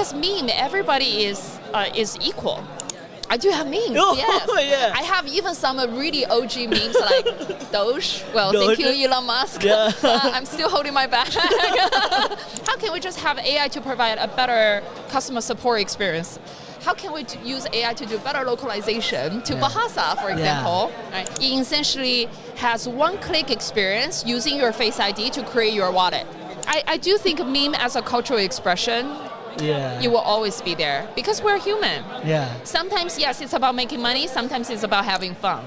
because meme, everybody is equal. I do have memes, Oh, yes. yeah. I have even some really OG memes like Doge. Well, thank you, Elon Musk. Yeah. I'm still holding my bag. How can we just have AI to provide a better customer support experience? How can we use AI to do better localization to Bahasa, for example? Right? It essentially has one-click experience using your Face ID to create your wallet. I do think meme as a cultural expression, it will always be there because we're human. Yeah. Sometimes, yes, it's about making money. Sometimes it's about having fun.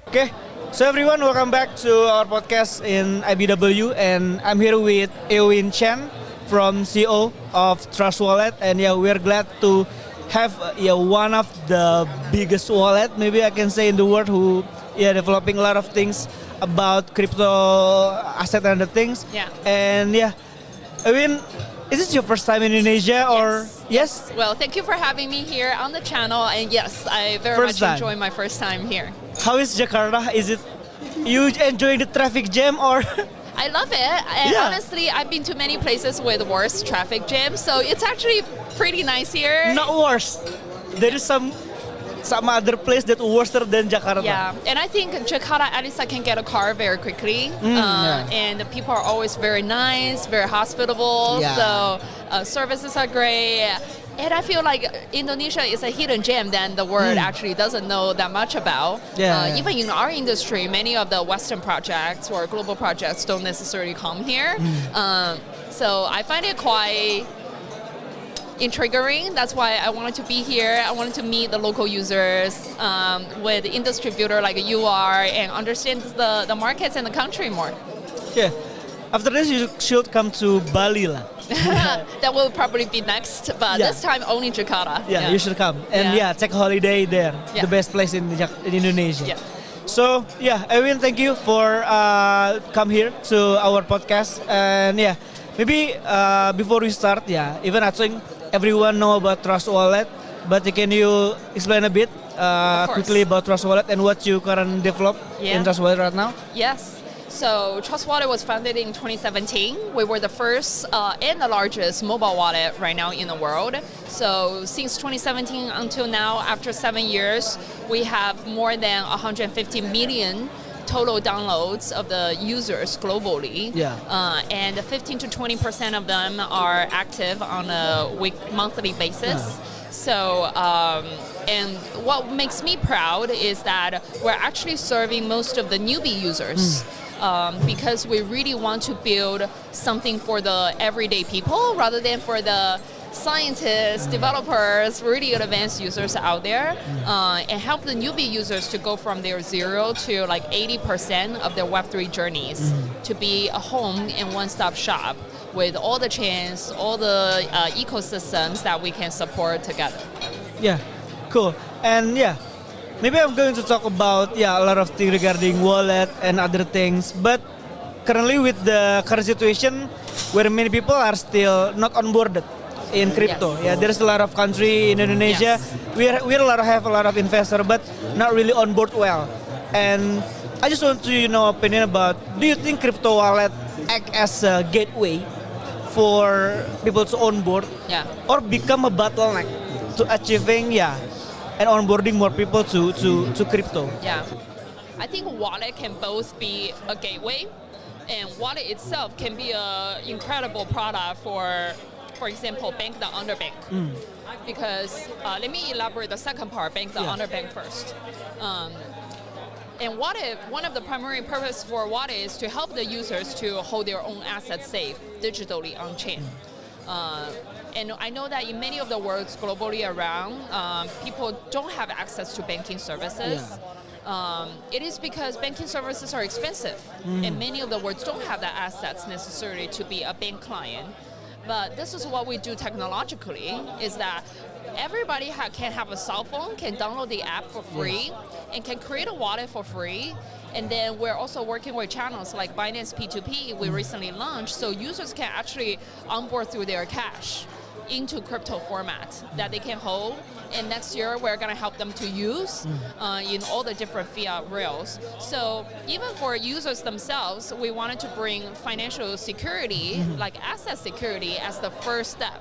Okay, so everyone, welcome back to our podcast in IBW, and I'm here with Eowyn Chen from CEO of Trust Wallet, and we're glad to have one of the biggest wallet, maybe I can say, in the world, who developing a lot of things about crypto asset and the things. Yeah. And Eowyn, is this your first time in Indonesia or yes? Well, thank you for having me here on the channel, and yes, I very First much time. enjoy my first time here. How is Jakarta? Is it you enjoying the traffic jam or? I love it, and honestly, I've been to many places with worse traffic jams, so it's actually pretty nice here. Not worse. There is some other place that worse than Jakarta. Yeah, and I think Jakarta, Analisa can get a car very quickly, and the people are always very nice, very hospitable, so services are great. And I feel like Indonesia is a hidden gem that the world actually doesn't know that much about. Even in our industry, many of the Western projects or global projects don't necessarily come here. So I find it quite intriguing. That's why I wanted to be here. I wanted to meet the local users with industry builder like you are and understand the markets and the country more. Yeah. After this, you should come to Bali lah. That will probably be next, but this time only Jakarta. Yeah, you should come and take a holiday there. The best place in Indonesia. Yeah. So Eowyn, thank you for come here to our podcast. And maybe before we start, even I think everyone know about Trust Wallet, but can you explain a bit quickly about Trust Wallet and what you currently develop in Trust Wallet right now? Yes. So Trust Wallet was founded in 2017. We were the first and the largest mobile wallet right now in the world. So since 2017 until now, after 7 years, we have more than 150 million total downloads of the users globally. And 15 to 20% of them are active on a monthly basis. So, and what makes me proud is that we're actually serving most of the newbie users. Because we really want to build something for the everyday people rather than for the scientists, developers, really advanced users out there, and help the newbie users to go from their 0 to like 80% of their Web3 journeys to be a home and one-stop shop with all the chains, all the ecosystems that we can support together. Yeah, cool. And maybe I'm going to talk about a lot of things regarding wallet and other things, but currently with the current situation where many people are still not onboarded in crypto. There's a lot of country in Indonesia. We have a lot of investors, but not really on board well. And I just want to know opinion about, do you think crypto wallet act as a gateway for people to onboard or become a bottleneck to achieving and onboarding more people to crypto? I think wallet can both be a gateway, and wallet itself can be an incredible product for example, bank the underbank. Because let me elaborate the second part, bank the underbank first. And wallet, one of the primary purpose for wallet is to help the users to hold their own assets safe digitally on chain. And I know that in many of the worlds globally around, people don't have access to banking services. It is because banking services are expensive, and many of the worlds don't have the assets necessarily to be a bank client. But this is what we do technologically, is that everybody can have a cell phone, can download the app for free, and can create a wallet for free. And then we're also working with channels like Binance P2P we recently launched, so users can actually onboard through their cash. into crypto format that they can hold. And next year, we're going to help them to use in all the different fiat rails. So even for users themselves, we wanted to bring financial security, like asset security, as the first step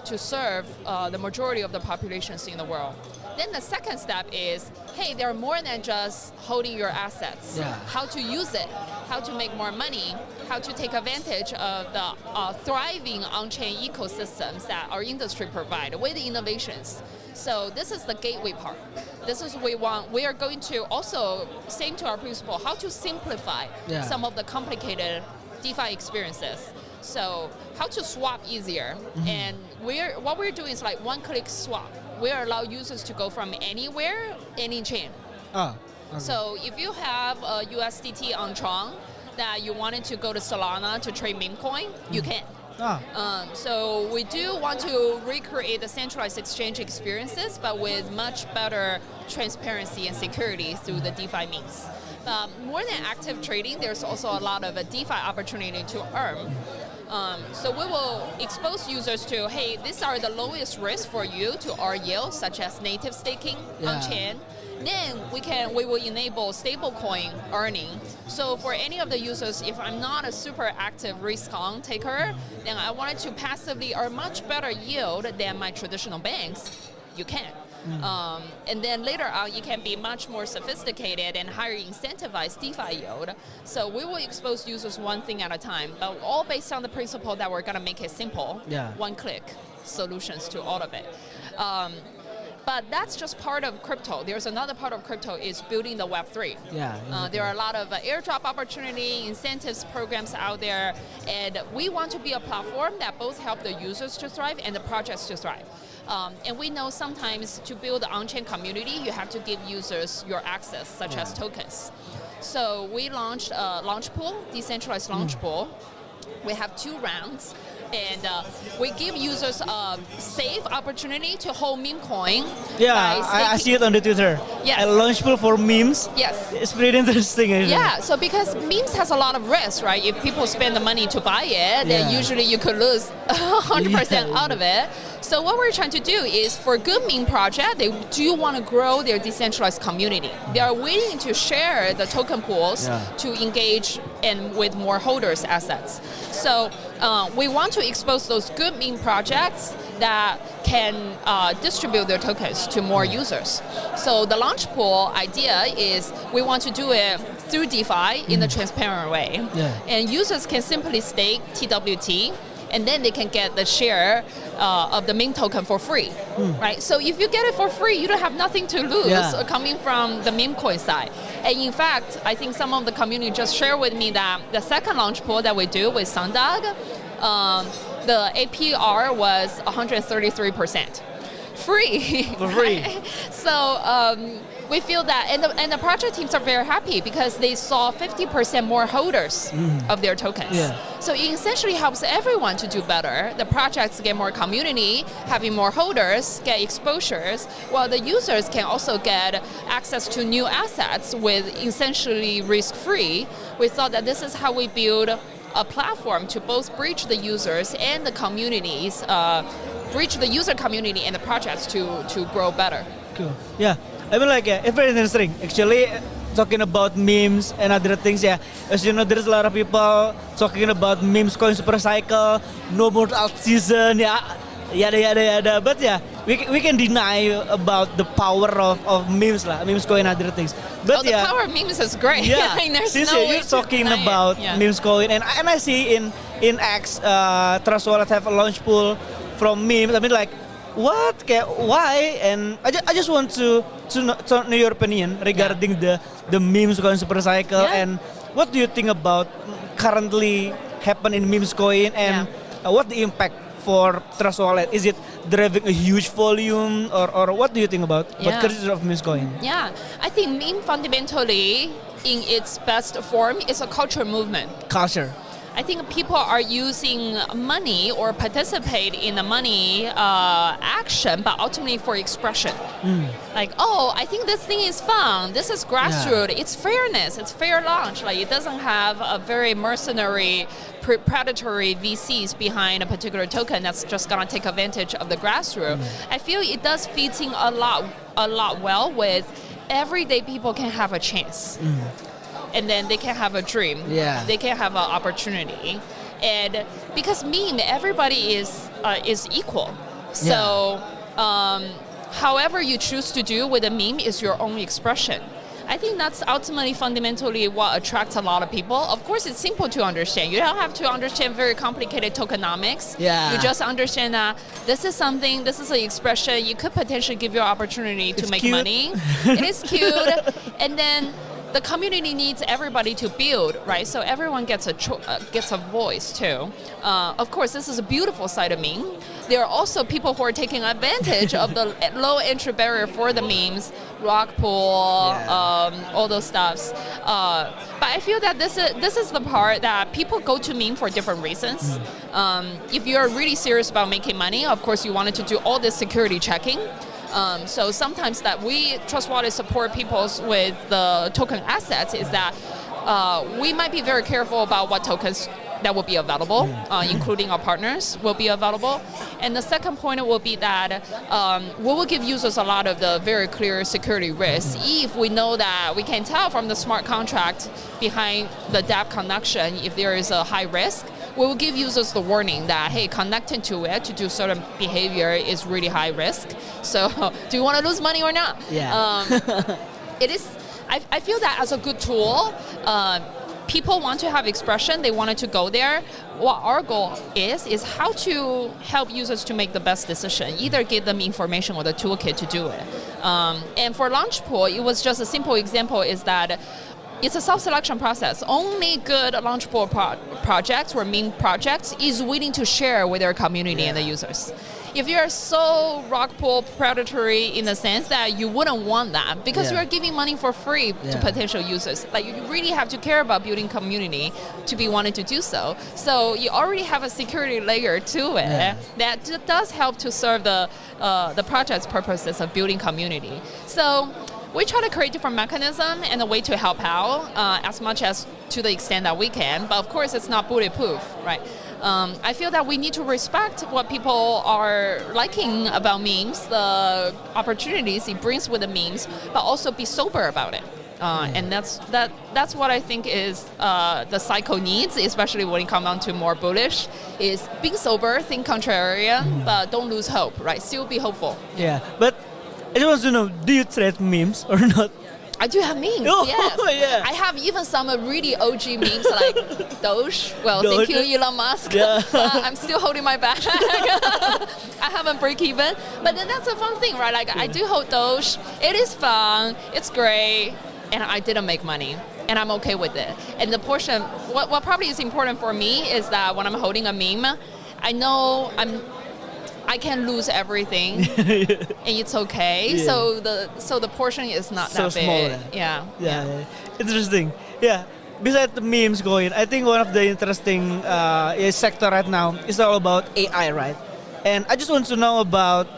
to serve the majority of the populations in the world. Then the second step is, hey, they're more than just holding your assets. Yeah. How to use it, how to make more money, how to take advantage of the thriving on-chain ecosystems that our industry provide with the innovations. So this is the gateway part. This is what we want. We are going to also, same to our principle, how to simplify some of the complicated DeFi experiences. So how to swap easier. And what we're doing is like one-click swap. We allow users to go from anywhere, any chain. Okay. So if you have a USDT on Tron that you wanted to go to Solana to trade meme coin, you can. So we do want to recreate the centralized exchange experiences, but with much better transparency and security through the DeFi means. More than active trading, there's also a lot of a DeFi opportunity to earn. So we will expose users to, hey, these are the lowest risk for you to earn yield, such as native staking on-chain. Then we will enable stablecoin earning. So for any of the users, if I'm not a super active risk-on taker, then I wanted to passively earn much better yield than my traditional banks, you can. And then later on, you can be much more sophisticated and higher incentivized DeFi yield. So we will expose users one thing at a time, but all based on the principle that we're going to make it simple, one-click solutions to all of it. But that's just part of crypto. There's another part of crypto is building the Web3. There are a lot of airdrop opportunity, incentives programs out there, and we want to be a platform that both help the users to thrive and the projects to thrive. And we know sometimes to build an on-chain community, you have to give users your access, such as tokens. So we launched a launch pool, decentralized launch pool. We have 2 rounds. And we give users a safe opportunity to hold meme coin. I see it on the Twitter. Yes. A launch pool for memes. Yes. It's pretty interesting. Actually. Yeah, so because memes has a lot of risk, right? If people spend the money to buy it, then usually you could lose 100% out of it. So what we're trying to do is for good meme project, they do want to grow their decentralized community. They are willing to share the token pools to engage and with more holders' assets. So we want to expose those good meme projects that can distribute their tokens to more users. So the launch pool idea is we want to do it through DeFi in a transparent way. And users can simply stake TWT, and then they can get the share of the meme token for free, right? So if you get it for free, you don't have nothing to lose coming from the meme coin side. And in fact, I think some of the community just shared with me that the second launch pool that we do with Sundag, the APR was 133%. Free. For free. So we feel that, and the project teams are very happy because they saw 50% more holders of their tokens. So it essentially helps everyone to do better. The projects get more community, having more holders, get exposures, while the users can also get access to new assets with essentially risk-free. We thought that this is how we build a platform to both bridge the users and the communities, bridge the user community and the projects to grow better. Cool. Yeah. I mean, like, it's very interesting. Actually, talking about memes and other things, as you know, there's a lot of people talking about memes coin super cycle, no more alt season, yada. But we can deny about the power of memes lah, memes coin and other things. But the power of memes is great. Yeah, there's since no way you're talking to about memes coin, and I see in X, Trust Wallet have a launch pool from memes. I mean, like, what? Why? And I just want to know your opinion regarding the memes coin super cycle, and what do you think about currently happen in memes coin, and what the impact for Trust Wallet? Is it driving a huge volume, or what do you think about currency of memes coin? Yeah, I think meme fundamentally in its best form is a culture movement. Culture. I think people are using money or participate in the money action, but ultimately for expression. Like, oh, I think this thing is fun. This is grassroots. It's fairness. It's fair launch. Like, it doesn't have a very mercenary predatory VCs behind a particular token that's just gonna take advantage of the grassroots. I feel it does fit in a lot well with everyday people can have a chance. And then they can have a dream. Yeah. They can have an opportunity. And because meme, everybody is equal. So however you choose to do with a meme is your own expression. I think that's ultimately fundamentally what attracts a lot of people. Of course, it's simple to understand. You don't have to understand very complicated tokenomics. Yeah. You just understand that this is something, this is an expression. You could potentially give you an opportunity to make cute. money. It is cute. And then the community needs everybody to build, right? So everyone gets a voice too. Of course, this is a beautiful side of meme. There are also people who are taking advantage of the low entry barrier for the memes, rock pool, all those stuffs. But I feel that this is the part that people go to meme for different reasons. If you're really serious about making money, of course you wanted to do all this security checking. So sometimes that we Trust Wallet support people with the token assets is that we might be very careful about what tokens that will be available, including our partners will be available. And the second point will be that we will give users a lot of the very clear security risks. If we know that we can tell from the smart contract behind the dApp connection if there is a high risk, we will give users the warning that, hey, connecting to it to do certain behavior is really high risk. So do you want to lose money or not? Yeah. It is. I feel that as a good tool, people want to have expression. They wanted to go there. What our goal is how to help users to make the best decision. Either give them information or the toolkit to do it. And for Launch Pool, it was just a simple example is that it's a self-selection process. Only good launch pool projects or meme projects is willing to share with their community and the users. If you're so rock pool predatory in the sense that you wouldn't want that because you're giving money for free to potential users. Like you really have to care about building community to be wanting to do so. So you already have a security layer to it that does help to serve the project's purposes of building community. So we try to create different mechanisms and a way to help out as much as to the extent that we can. But of course, it's not bulletproof, right? I feel that we need to respect what people are liking about memes, the opportunities it brings with the memes, but also be sober about it. And that's what I think is the cycle needs, especially when it comes down to more bullish, is being sober, think contrarian, but don't lose hope, right? Still be hopeful. Yeah, but I just want to know, do you trade memes or not? I do have memes, yes. Yeah. I have even some really OG memes like Doge. Well, Doge. thank you, Elon Musk. Yeah. I'm still holding my bag. I haven't break even. But then that's a fun thing, right? Like I do hold Doge. It is fun. It's great. And I didn't make money. And I'm okay with it. And the portion, what probably is important for me is that when I'm holding a meme, I know I can lose everything, and it's okay. Yeah. So the portion is not So that big. small, yeah. Interesting. Yeah. Besides the memes going, I think one of the interesting sector right now is all about AI, right? And I just want to know about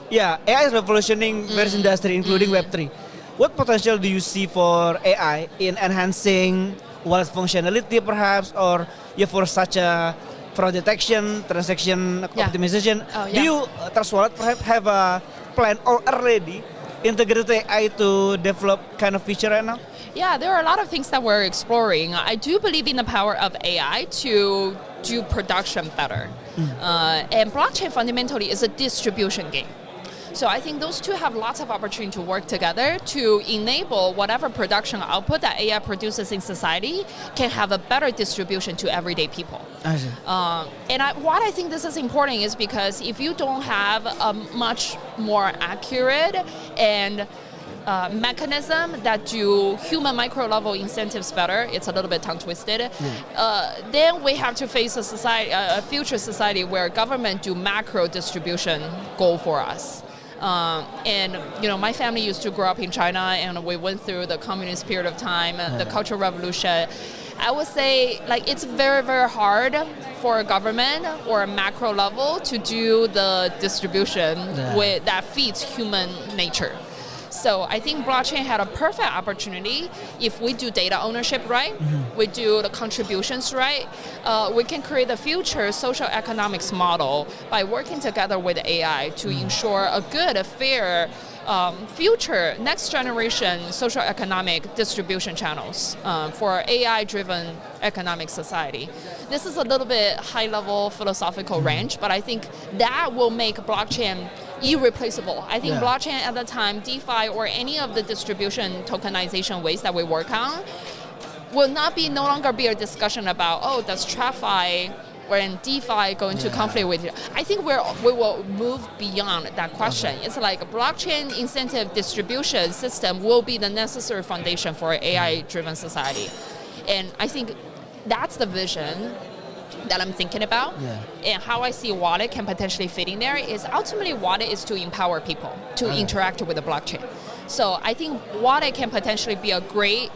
AI is revolutioning various industry, including Web3. What potential do you see for AI in enhancing wallet functionality, perhaps, or for such a fraud detection, transaction optimization? Do you, Trust Wallet, perhaps have a plan or already integrated AI to develop kind of feature right now? Yeah, there are a lot of things that we're exploring. I do believe in the power of AI to do production better. And blockchain fundamentally is a distribution game. So I think those two have lots of opportunity to work together to enable whatever production output that AI produces in society can have a better distribution to everyday people. I see. What I think this is important is because if you don't have a much more accurate and mechanism that do human micro level incentives better, it's a little bit tongue twisted, then we have to face a society, a future society where government do macro distribution goal for us. And my family used to grow up in China, and we went through the communist period of time, the Cultural Revolution. I would say it's very, very hard for a government or a macro level to do the distribution that feeds human nature. So I think blockchain had a perfect opportunity if we do data ownership right, we do the contributions right, we can create a future social economics model by working together with AI to ensure a good, fair, future next generation social economic distribution channels for AI-driven economic society. This is a little bit high-level philosophical range, but I think that will make blockchain irreplaceable. I think blockchain at the time, DeFi or any of the distribution tokenization ways that we work on will no longer be a discussion about, oh, does TradFi or in DeFi go into conflict with you? I think we will move beyond that question. It's like a blockchain incentive distribution system will be the necessary foundation for an AI-driven society. And I think that's the vision that I'm thinking about. And how I see wallet can potentially fit in there is ultimately wallet is to empower people to interact with the blockchain. So I think wallet can potentially be a great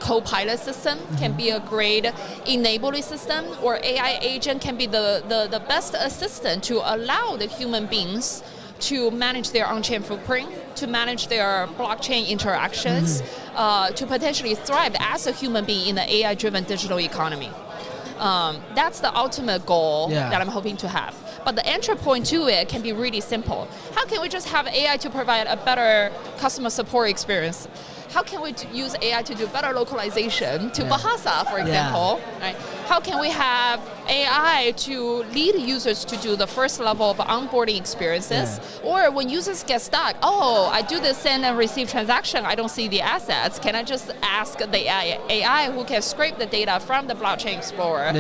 co-pilot system, can be a great enabling system, or AI agent can be the best assistant to allow the human beings to manage their on-chain footprint, to manage their blockchain interactions, to potentially thrive as a human being in the AI-driven digital economy. That's the ultimate goal that I'm hoping to have. But the entry point to it can be really simple. How can we just have AI to provide a better customer support experience? How can we use AI to do better localization to Bahasa, for example? Right? How can we have AI to lead users to do the first level of onboarding experiences? Or when users get stuck, oh, I do the send and receive transaction, I don't see the assets. Can I just ask the AI who can scrape the data from the blockchain explorer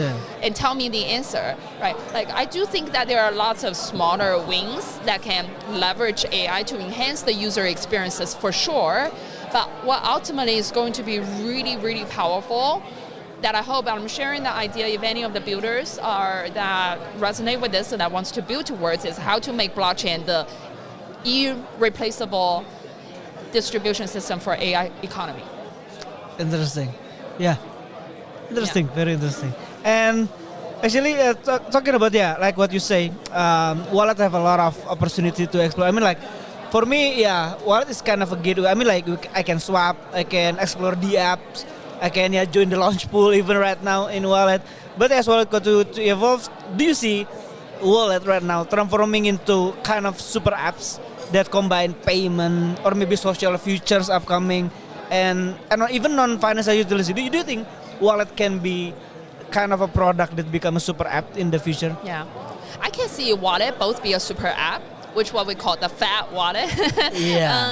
and tell me the answer? Right? Like, I do think that there are lots of smaller wings that can leverage AI to enhance the user experiences for sure. But what ultimately is going to be really, really powerful, that I hope I'm sharing the idea if any of the builders that resonate with this and that wants to build towards, is how to make blockchain the irreplaceable distribution system for AI economy. Interesting. Yeah. Interesting. Very interesting. And actually, talking about, like what you say, wallet have a lot of opportunity to explore. I mean, like, for me, wallet is kind of a gateway. I mean, like, I can swap, I can explore the apps, I can join the launch pool even right now in wallet. But as wallet go to evolve, do you see wallet right now transforming into kind of super apps that combine payment or maybe social features upcoming and even non-financial utility? Do you think wallet can be kind of a product that become a super app in the future? Yeah, I can see wallet both be a super app, which what we call the fat wallet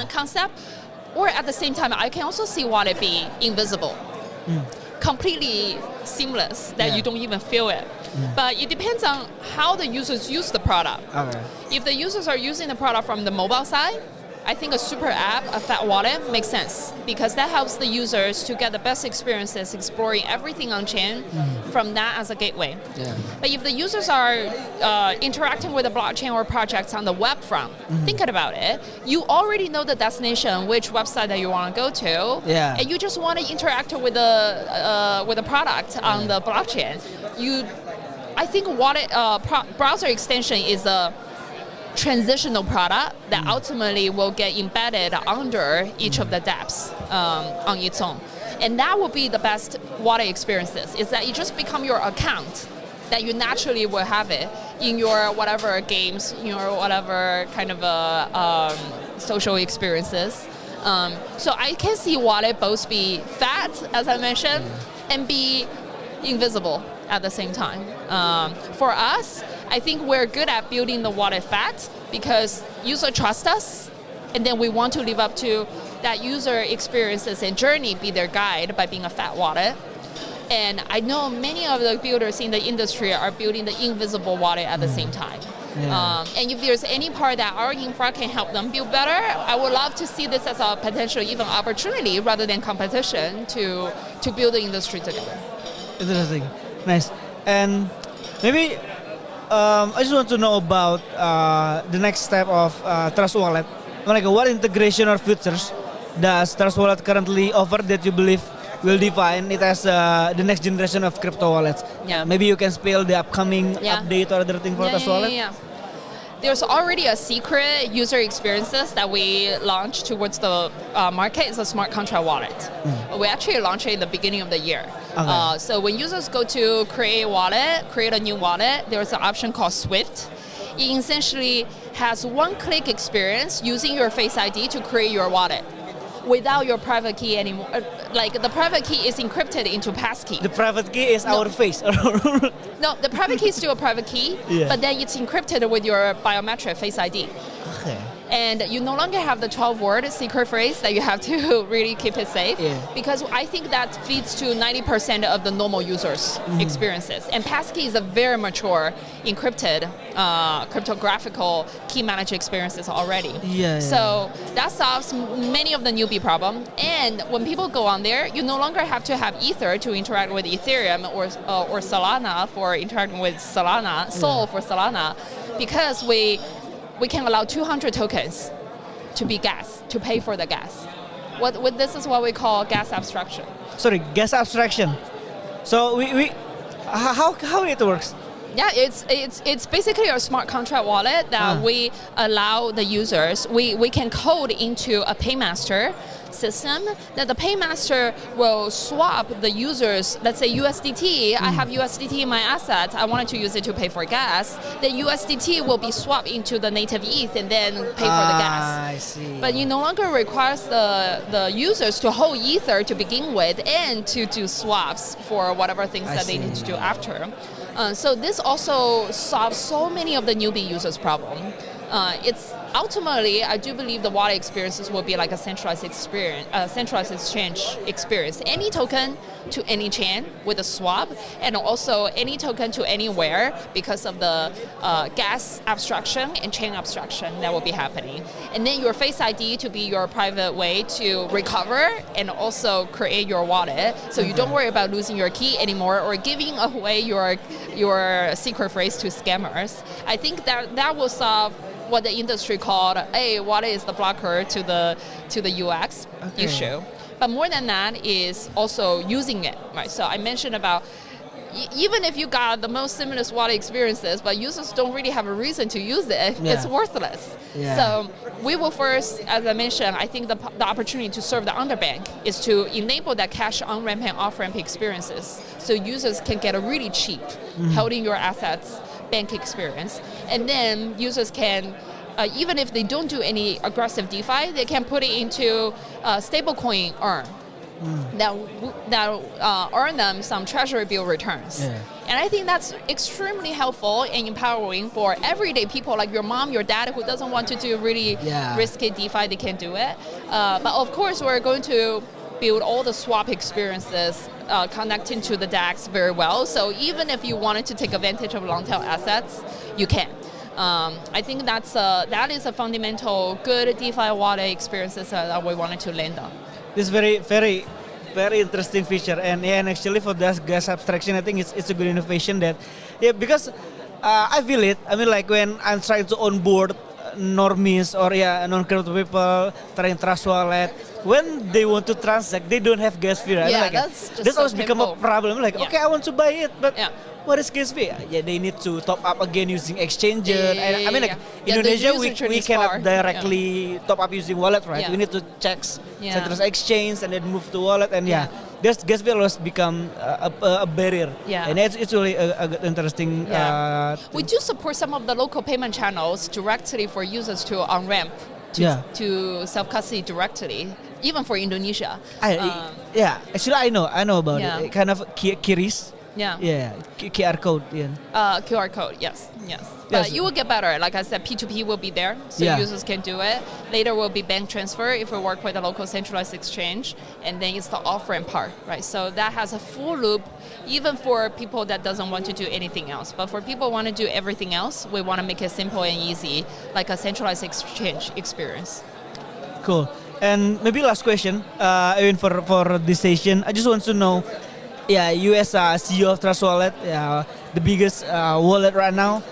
concept, or at the same time, I can also see wallet be invisible, completely seamless, that you don't even feel it. But it depends on how the users use the product. If the users are using the product from the mobile side, I think a super app, a fat wallet, makes sense because that helps the users to get the best experiences exploring everything on chain from that as a gateway. But if the users are interacting with the blockchain or projects on the web front, thinking about it, you already know the destination, which website that you want to go to, and you just want to interact with the product on the blockchain. I think wallet browser extension is a transitional product that ultimately will get embedded under each of the dApps on its own. And that will be the best wallet experiences, is that you just become your account, that you naturally will have it in your whatever games, your whatever kind of social experiences. So I can see wallet both be fat, as I mentioned, and be invisible at the same time. For us, I think we're good at building the wallet fat because user trust us, and then we want to live up to that user experiences and journey, be their guide by being a fat wallet. And I know many of the builders in the industry are building the invisible wallet at the same time. And if there's any part that our infra can help them build better, I would love to see this as a potential even opportunity rather than competition to build the industry together. Interesting. Nice. And maybe I just want to know about the next step of Trust Wallet. Like, what integration or features does Trust Wallet currently offer that you believe will define it as the next generation of crypto wallets? Maybe you can spill the upcoming update or other thing for Trust Wallet. there's already a secret user experiences that we launched towards the market. It's a smart contract wallet. We actually launched it in the beginning of the year. Okay. So when users go to create a new wallet, there's an option called Swift. It essentially has one-click experience using your Face ID to create your wallet without your private key anymore. Like the private key is encrypted into passkey. The private key is our face. No, the private key is still a private key, Yeah. but then it's encrypted with your biometric Face ID. Okay. And you no longer have the 12-word secret phrase that you have to really keep it safe. Yeah. Because I think that feeds to 90% of the normal users' experiences. And passkey is a very mature, encrypted, cryptographical key managed experiences already. Yeah. So that solves many of the newbie problem. And when people go on there, you no longer have to have Ether to interact with Ethereum or Solana for interacting with Solana, Sol for Solana, because we can allow 200 tokens to be gas, to pay for the gas. This is what we call gas abstraction. Sorry, gas abstraction. So how it works? Yeah, it's basically a smart contract wallet that we allow the users, we can code into a paymaster system that the paymaster will swap the users, let's say USDT, I have USDT in my assets, I wanted to use it to pay for gas, the USDT will be swapped into the native ETH and then pay for the gas. I see. But you no longer requires the users to hold Ether to begin with and to do swaps for whatever things I that they need see. to do after. So this also solves so many of the newbie users' problem. It's ultimately, I do believe the wallet experiences will be like a centralized experience, centralized exchange experience. Any token to any chain with a swap, and also any token to anywhere because of the gas abstraction and chain abstraction that will be happening. And then your Face ID to be your private way to recover and also create your wallet, so you don't worry about losing your key anymore or giving away your secret phrase to scammers. I think that will solve what the industry called, what is the blocker to the UX issue. But more than that is also using it, right? So I mentioned about even if you got the most seamless wallet experiences, but users don't really have a reason to use it, it's worthless. Yeah. So we will first, as I mentioned, I think the opportunity to serve the underbank is to enable that cash on-ramp and off-ramp experiences so users can get a really cheap holding your assets bank experience. And then users can, even if they don't do any aggressive DeFi, they can put it into stablecoin earn. That earn them some treasury bill returns. Yeah. And I think that's extremely helpful and empowering for everyday people like your mom, your dad, who doesn't want to do really risky DeFi, they can do it. But of course, we're going to build all the swap experiences connecting to the DAX very well. So even if you wanted to take advantage of long tail assets, you can. I think that is a fundamental good DeFi wallet experiences that we wanted to land on. This very, very, very interesting feature, and actually for that gas abstraction, I think it's a good innovation that, because I feel it. I mean, like when I'm trying to onboard normies or non-crypto people trying trust wallet, when they want to transact, they don't have gas fee. Right? Like, that's always become a problem. Like, okay, I want to buy it, but what is gas fee? Yeah, they need to top up again using exchanger. And I mean, like Indonesia, we cannot directly top up using wallet, right? We need to check central exchange and then move to wallet, and there's gas fee always become a barrier. And it's really a interesting. We do support some of the local payment channels directly for users to on-ramp to self-custody directly, even for Indonesia. Actually I know about it. Kind of QRIS. QR code. QR code, yes. But you will get better. Like I said, P2P will be there, so users can do it. Later will be bank transfer if we work with a local centralized exchange, and then it's the off-ramp part, right? So that has a full loop, even for people that doesn't want to do anything else. But for people who want to do everything else, we want to make it simple and easy, like a centralized exchange experience. Cool. And maybe last question, even for this session, I just want to know. You as CEO of Trust Wallet, the biggest wallet right now.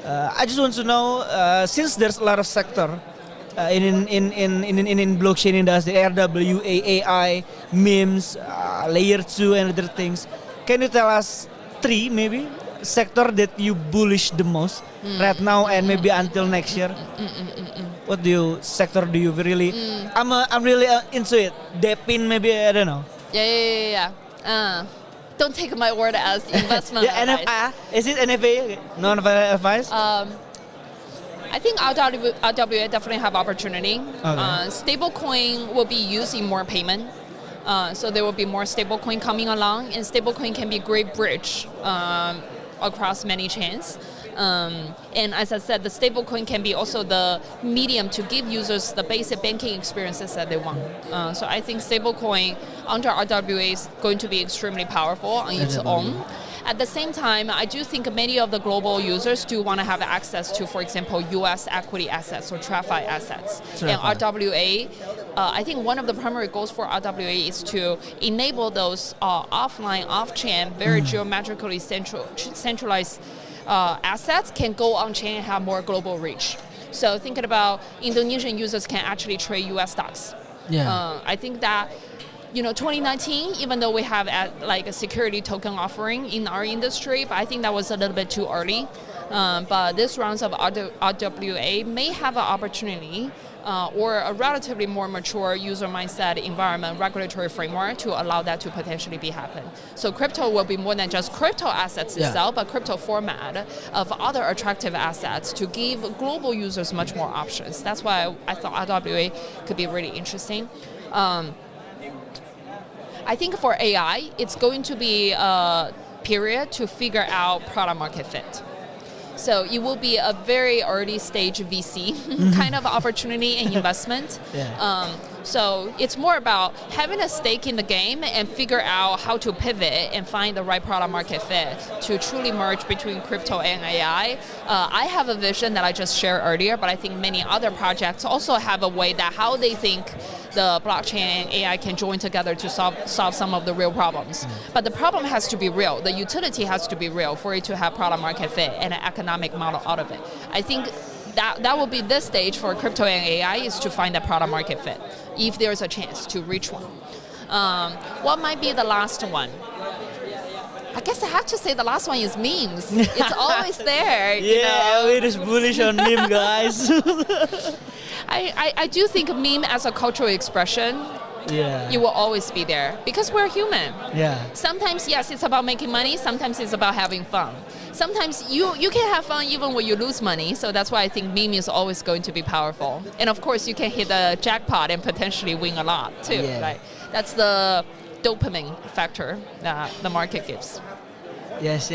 I just want to know, since there's a lot of sector in blockchain industry, RWA, AI, memes, layer 2 and other things, can you tell us 3 maybe sector that you bullish the most right now and maybe until next year? What sector do you really? I'm really into it. Depin maybe, I don't know. Yeah. Don't take my word as investment advice. NFA. Is it NFA? Okay. Non-advice? I think RWA definitely have opportunity. Okay. Stablecoin will be used in more payment. So there will be more stablecoin coming along, and stablecoin can be a great bridge across many chains. And as I said, the stablecoin can be also the medium to give users the basic banking experiences that they want. So I think stablecoin under RWA is going to be extremely powerful on its own. At the same time, I do think many of the global users do want to have access to, for example, US equity assets or TradFi assets. And RWA, I think one of the primary goals for RWA is to enable those offline, off-chain, very geometrically centralized assets can go on-chain and have more global reach. So thinking about Indonesian users can actually trade US stocks. I think that 2019, even though we have like a security token offering in our industry, but I think that was a little bit too early. But this rounds of RWA may have an opportunity or a relatively more mature user mindset environment regulatory framework to allow that to potentially be happen. So crypto will be more than just crypto assets itself, but crypto format of other attractive assets to give global users much more options. That's why I thought RWA could be really interesting. I think for AI, it's going to be a period to figure out product market fit. So it will be a very early stage VC kind of opportunity and investment. So it's more about having a stake in the game and figure out how to pivot and find the right product market fit to truly merge between crypto and AI. I have a vision that I just shared earlier, but I think many other projects also have a way that how they think the blockchain and AI can join together to solve some of the real problems. But the problem has to be real. The utility has to be real for it to have product market fit and an economic model out of it. I think that will be this stage for crypto and AI is to find that product market fit, if there's a chance to reach one. What might be the last one? I guess I have to say the last one is memes. It's always there. We're just bullish on meme, guys. I do think meme as a cultural expression, it will always be there because we're human. Sometimes, yes, it's about making money. Sometimes it's about having fun. Sometimes you can have fun even when you lose money. So that's why I think meme is always going to be powerful. And of course, you can hit the jackpot and potentially win a lot too. Right? That's the dopamine factor that the market gives. Yes.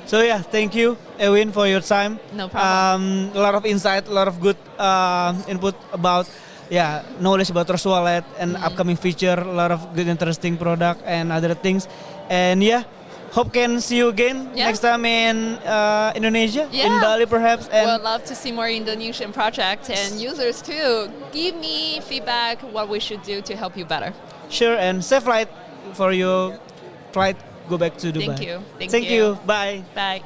So thank you, Ewin, for your time. No problem. A lot of insight, a lot of good input about knowledge about Trust Wallet and upcoming feature, a lot of good interesting product and other things. And hope can see you again next time in Indonesia, in Bali perhaps. And would love to see more Indonesian projects and users too. Give me feedback what we should do to help you better. Sure, and safe flight for your flight. Go back to Dubai. Thank you. Thank you. Bye. Bye.